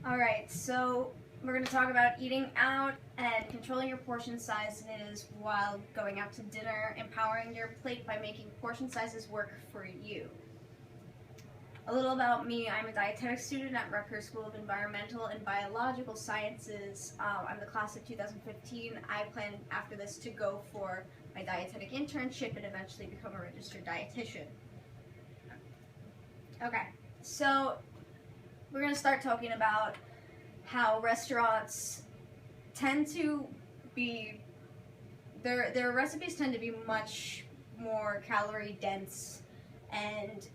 Alright, so we're going to talk about eating out and controlling your portion sizes while going out to dinner, empowering your plate by making portion sizes work for you. A little about me: I'm a dietetics student at Rutgers School of Environmental and Biological Sciences. I'm the class of 2015. I plan after this to go for my dietetic internship and eventually become a registered dietitian. Okay, so we're going to start talking about how restaurants tend to be, their recipes tend to be much more calorie dense and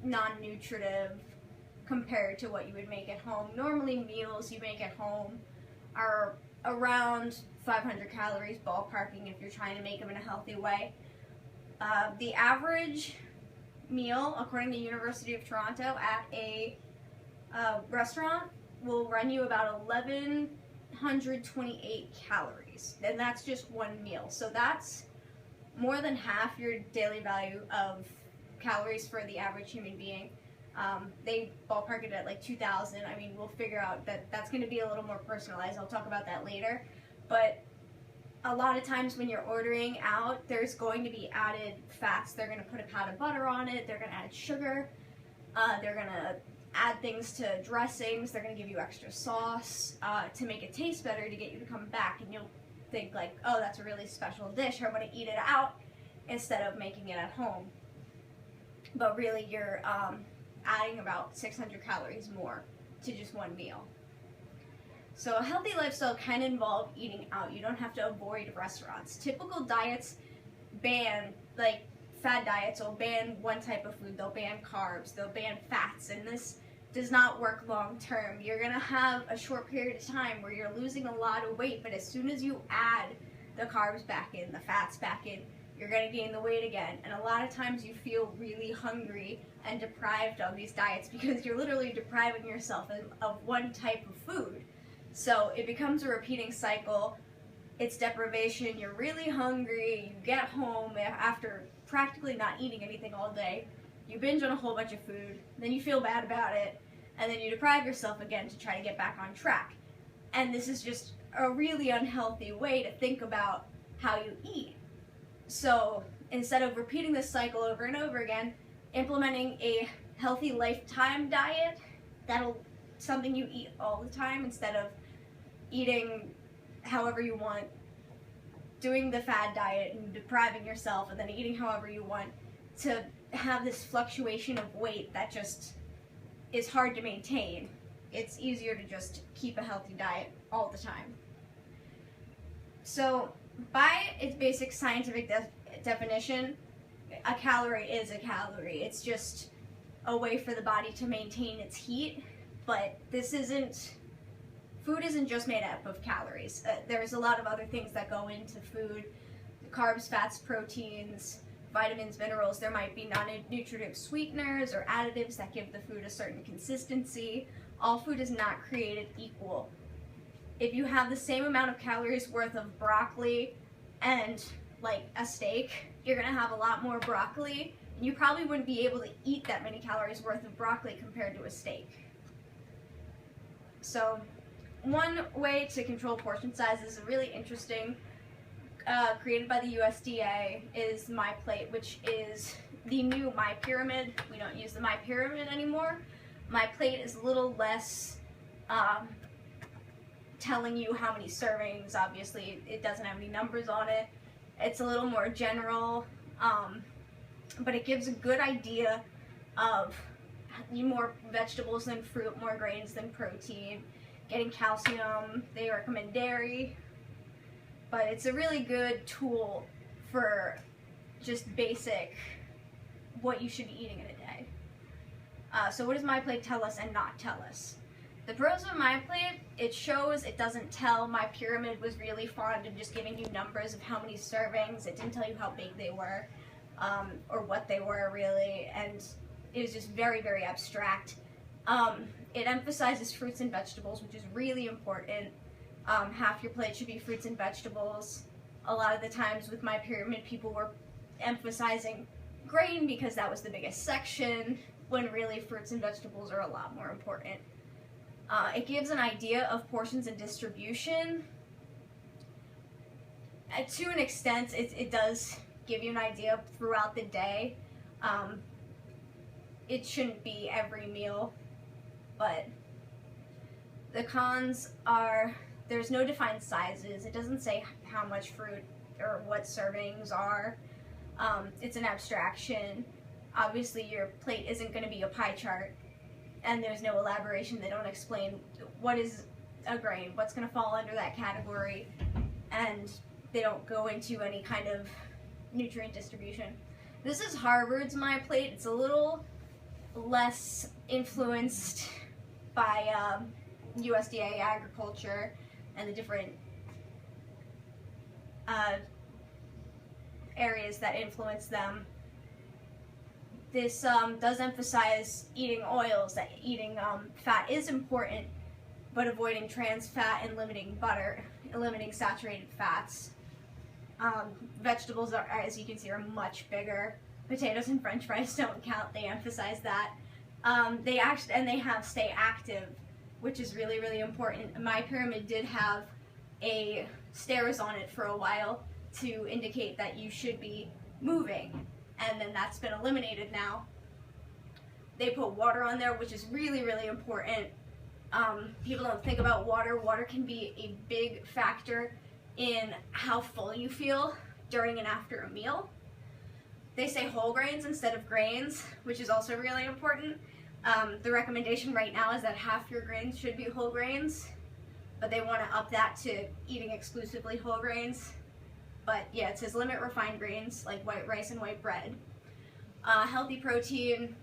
non-nutritive compared to what you would make at home. Normally meals you make at home are around 500 calories, ballparking, if you're trying to make them in a healthy way. The average meal, according to University of Toronto, at a restaurant will run you about 1,128 calories, and that's just one meal. So that's more than half your daily value of calories for the average human being. They ballpark it at like 2,000. I mean, we'll figure out that that's going to be a little more personalized. I'll talk about that later. But a lot of times when you're ordering out, there's going to be added fats. They're going to put a pat of butter on it. They're going to add sugar. They're going to add things to dressings. They're going to give you extra sauce to make it taste better, to get you to come back, and you'll think like, oh, that's a really special dish, I want to eat it out instead of making it at home. But really you're adding about 600 calories more to just one meal. So a healthy lifestyle can involve eating out. You don't have to avoid restaurants. Typical diets ban, like fad diets will ban one type of food. They'll ban carbs, they'll ban fats, and this does not work long term. You're gonna have a short period of time where you're losing a lot of weight, but as soon as you add the carbs back in, the fats back in, you're gonna gain the weight again. And a lot of times you feel really hungry and deprived of these diets because you're literally depriving yourself of one type of food. So it becomes a repeating cycle. It's deprivation, you're really hungry, you get home after practically not eating anything all day, you binge on a whole bunch of food, then you feel bad about it, and then you deprive yourself again to try to get back on track. And this is just a really unhealthy way to think about how you eat. So instead of repeating this cycle over and over again, implementing a healthy lifetime diet, that'll something you eat all the time instead of eating however you want, doing the fad diet and depriving yourself and then eating however you want, to have this fluctuation of weight that just is hard to maintain. It's easier to just keep a healthy diet all the time. So by its basic scientific definition, a calorie is a calorie. It's just a way for the body to maintain its heat, but food isn't just made up of calories. There's a lot of other things that go into food: carbs, fats, proteins, vitamins, minerals. There might be non-nutritive sweeteners or additives that give the food a certain consistency. All food is not created equal. If you have the same amount of calories worth of broccoli and like a steak, you're gonna have a lot more broccoli, and you probably wouldn't be able to eat that many calories worth of broccoli compared to a steak. So one way to control portion size is really interesting, created by the USDA, is My Plate, which is the new My Pyramid. We don't use the My Pyramid anymore. My Plate is a little less telling you how many servings. Obviously, it doesn't have any numbers on it. It's a little more general, but it gives a good idea of more vegetables than fruit, more grains than protein, getting calcium. They recommend dairy, but it's a really good tool for just basic what you should be eating in a day. So what does My Plate tell us and not tell us? The pros of My Plate: it shows, it doesn't tell. My Pyramid was really fond of just giving you numbers of how many servings. It didn't tell you how big they were, or what they were really, and it was just very, very abstract. It emphasizes fruits and vegetables, which is really important. Half your plate should be fruits and vegetables. A lot of the times with My Pyramid, people were emphasizing grain because that was the biggest section, when really fruits and vegetables are a lot more important. It gives an idea of portions and distribution. To an extent, it does give you an idea throughout the day. It shouldn't be every meal, but the cons are there's no defined sizes. It doesn't say how much fruit or what servings are. It's an abstraction. Obviously, your plate isn't going to be a pie chart, and there's no elaboration. They don't explain what is a grain, what's going to fall under that category, and they don't go into any kind of nutrient distribution. This is Harvard's My Plate. It's a little less influenced by USDA agriculture and the different areas that influence them. This does emphasize eating oils, that eating fat is important, but avoiding trans fat and limiting butter, limiting saturated fats. Vegetables are, as you can see, are much bigger. Potatoes and French fries don't count. They emphasize that. They have stay active, which is really, really important. My pyramid did have a stairs on it for a while to indicate that you should be moving, and then that's been eliminated now. They put water on there, which is really, really important. People don't think about water. Water can be a big factor in how full you feel during and after a meal. They say whole grains instead of grains, which is also really important. The recommendation right now is that half your grains should be whole grains, but they want to up that to eating exclusively whole grains. But yeah, it says limit refined grains like white rice and white bread. Healthy protein,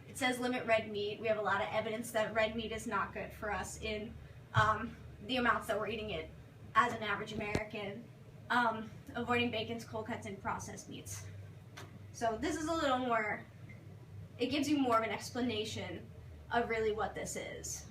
it says limit red meat. We have a lot of evidence that red meat is not good for us in the amounts that we're eating it as an average American. Avoiding bacons, cold cuts, and processed meats. So this is a little more, it gives you more of an explanation of really what this is.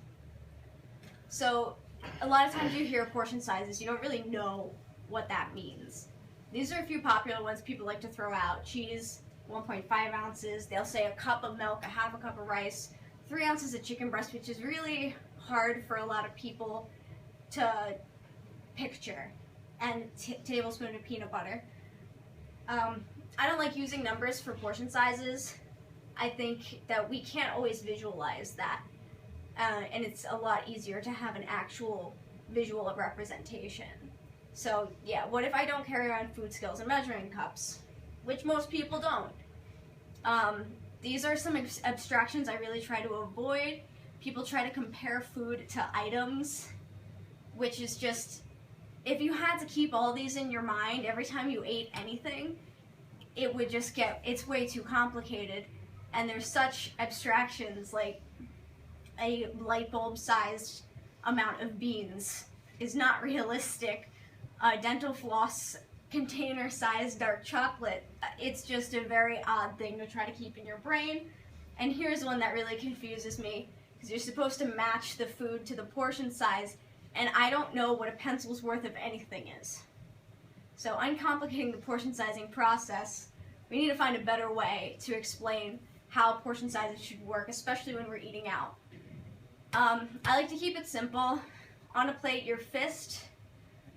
So a lot of times you hear portion sizes, you don't really know what that means. These are a few popular ones people like to throw out. Cheese, 1.5 ounces. They'll say a cup of milk, a half a cup of rice, 3 ounces of chicken breast, which is really hard for a lot of people to picture, and tablespoon of peanut butter. I don't like using numbers for portion sizes. I think that we can't always visualize that, and it's a lot easier to have an actual visual representation. So yeah, what if I don't carry around food scales and measuring cups, which most people don't? These are some abstractions I really try to avoid. People try to compare food to items, which is just, if you had to keep all these in your mind every time you ate anything, it would just get, it's way too complicated. And there's such abstractions, like a light bulb sized amount of beans is not realistic. Dental floss container sized dark chocolate, it's just a very odd thing to try to keep in your brain. And here's one that really confuses me, because you're supposed to match the food to the portion size, and I don't know what a pencil's worth of anything is. So uncomplicating the portion sizing process, we need to find a better way to explain how portion sizes should work, especially when we're eating out. I like to keep it simple. On a plate, your fist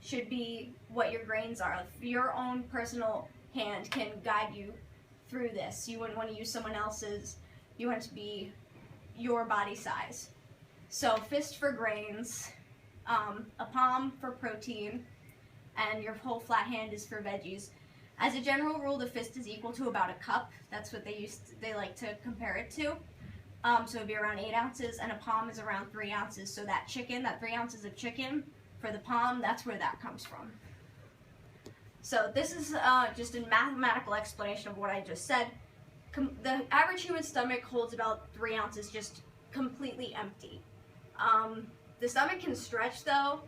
should be what your grains are. Your own personal hand can guide you through this. You wouldn't want to use someone else's. You want it to be your body size. So fist for grains, a palm for protein, and your whole flat hand is for veggies. As a general rule, the fist is equal to about a cup. That's what they like to compare it to. So it'd be around 8 ounces, and a palm is around 3 ounces. So that 3 ounces of chicken for the palm, that's where that comes from. So this is just a mathematical explanation of what I just said. The average human stomach holds about 3 ounces just completely empty. The stomach can stretch though,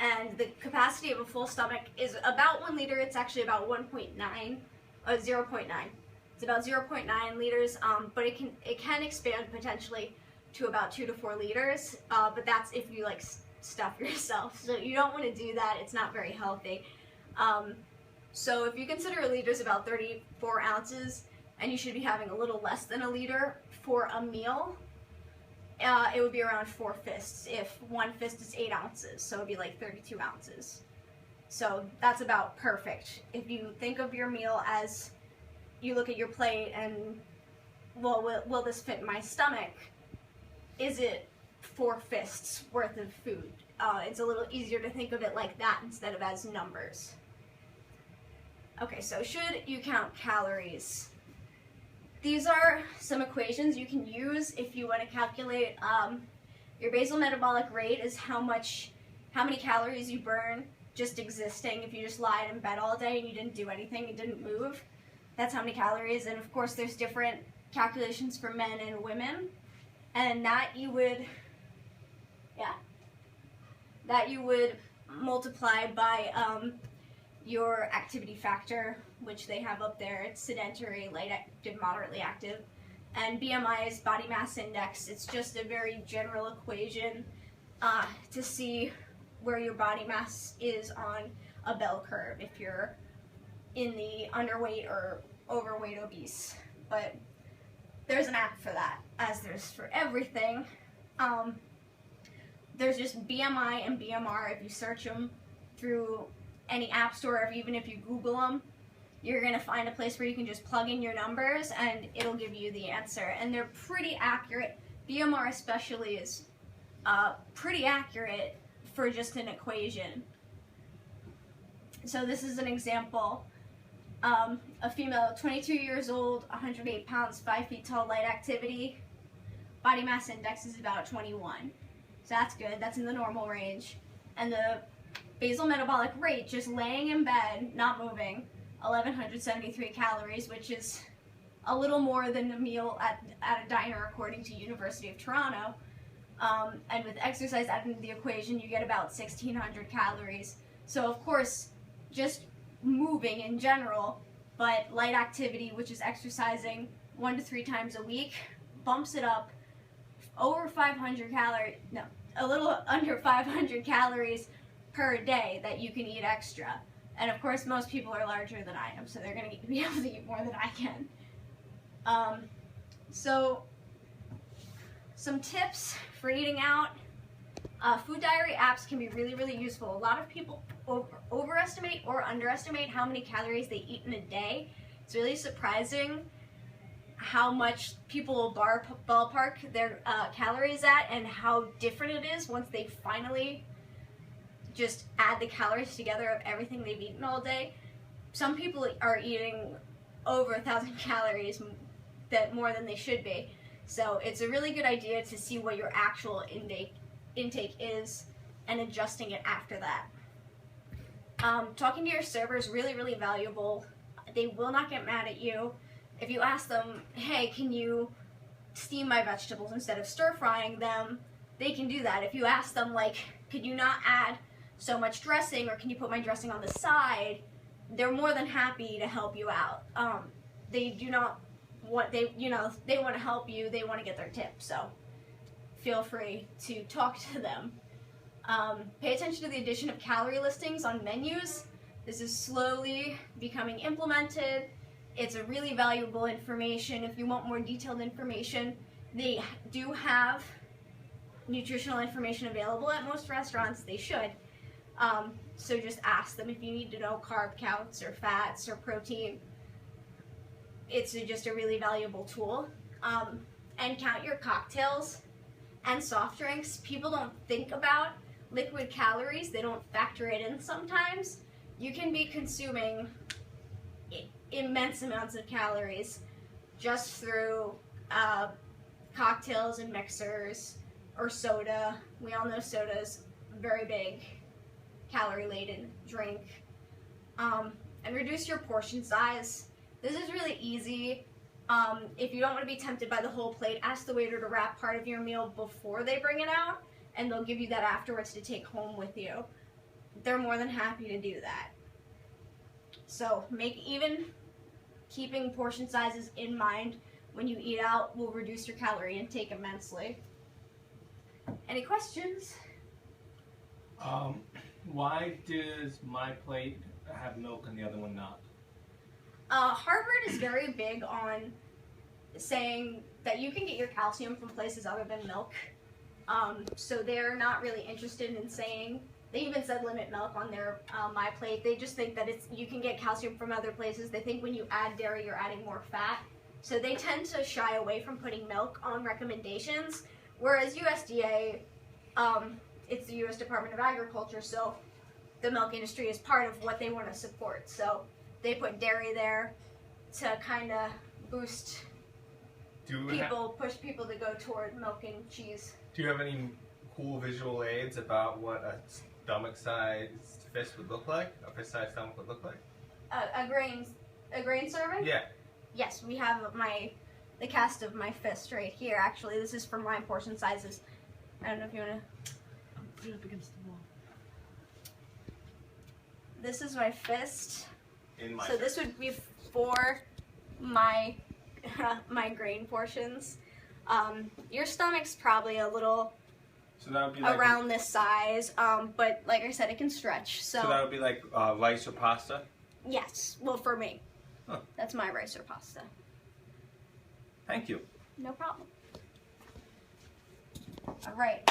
and the capacity of a full stomach is about 1 liter. It's actually about 0.9. It's about 0.9 liters, but it can expand potentially to about 2 to 4 liters, but that's if you like stuff yourself. So you don't want to do that. It's not very healthy. So if you consider a liter is about 34 ounces, and you should be having a little less than a liter for a meal, it would be around 4 fists if one fist is 8 ounces, so it would be like 32 ounces. So that's about perfect. If you think of your meal as you look at your plate and, well, will this fit my stomach? Is it 4 fists worth of food? It's a little easier to think of it like that instead of as numbers. Okay, so should you count calories? These are some equations you can use if you want to calculate your basal metabolic rate is how many calories you burn just existing. If you just lied in bed all day and you didn't do anything, you didn't move, that's how many calories. And of course there's different calculations for men and women, and that you would multiply by your activity factor, which they have up there. It's sedentary, light active, moderately active. And BMI is body mass index. It's just a very general equation to see where your body mass is on a bell curve, if you're in the underweight or overweight obese. But there's an app for that, as there's for everything. There's just BMI and BMR. If you search them through any app store, or even if you Google them, you're going to find a place where you can just plug in your numbers and it'll give you the answer. And they're pretty accurate. BMR especially is pretty accurate for just an equation. So this is an example. A female, 22 years old, 108 pounds, 5 feet tall, light activity. Body mass index is about 21. So that's good. That's in the normal range. And the basal metabolic rate, just laying in bed, not moving, 1,173 calories, which is a little more than a meal at a diner, according to University of Toronto. And with exercise added into the equation, you get about 1,600 calories. So of course, just moving in general, but light activity, which is exercising 1 to 3 times a week, bumps it up over 500 calories, no, a little under 500 calories per day that you can eat extra. And of course, most people are larger than I am, so they're going to be able to eat more than I can. So, some tips for eating out. Food diary apps can be really, really useful. A lot of people overestimate or underestimate how many calories they eat in a day. It's really surprising how much people will ballpark their calories at, and how different it is once they finally just add the calories together of everything they've eaten all day. Some people are eating over 1,000 calories more than they should be. So it's a really good idea to see what your actual intake is and adjusting it after that. Talking to your server is really, really valuable. They will not get mad at you. If you ask them, hey, can you steam my vegetables instead of stir frying them, they can do that. If you ask them, like, could you not add so much dressing, or can you put my dressing on the side, they're more than happy to help you out. They do not want, they want to help you, they want to get their tip, so feel free to talk to them. Pay attention to the addition of calorie listings on menus. This is slowly becoming implemented. It's a really valuable information. If you want more detailed information, they do have nutritional information available at most restaurants. They should. So just ask them if you need to know carb counts or fats or protein. It's just a really valuable tool. And count your cocktails and soft drinks. People don't think about liquid calories. They don't factor it in sometimes. You can be consuming immense amounts of calories just through cocktails and mixers or soda. We all know soda's a very big calorie-laden drink. And reduce your portion size. This is really easy. If you don't want to be tempted by the whole plate, ask the waiter to wrap part of your meal before they bring it out, and they'll give you that afterwards to take home with you. They're more than happy to do that. So even keeping portion sizes in mind when you eat out will reduce your calorie intake immensely. Any questions? Why does my plate have milk and the other one not? Harvard is very big on saying that you can get your calcium from places other than milk. So they're not really interested in saying, they even said limit milk on their My Plate. They just think that you can get calcium from other places. They think when you add dairy, you're adding more fat. So they tend to shy away from putting milk on recommendations, whereas USDA, it's the U.S. Department of Agriculture, so the milk industry is part of what they want to support. So they put dairy there to kind of boost push people to go toward milk and cheese. Do you have any cool visual aids about what a stomach-sized fist would look like? A fist-sized stomach would look like? A grain serving? Yeah. Yes, we have the cast of my fist right here. Actually, this is for my portion sizes. I don't know if you want to put it up against the wall. This is my fist. So this would be for my my grain portions. Your stomach's probably a little that would be like around this size, but like I said, it can stretch. So that would be like rice or pasta? Yes, well for me. Huh. That's my rice or pasta. Thank you. No problem. All right.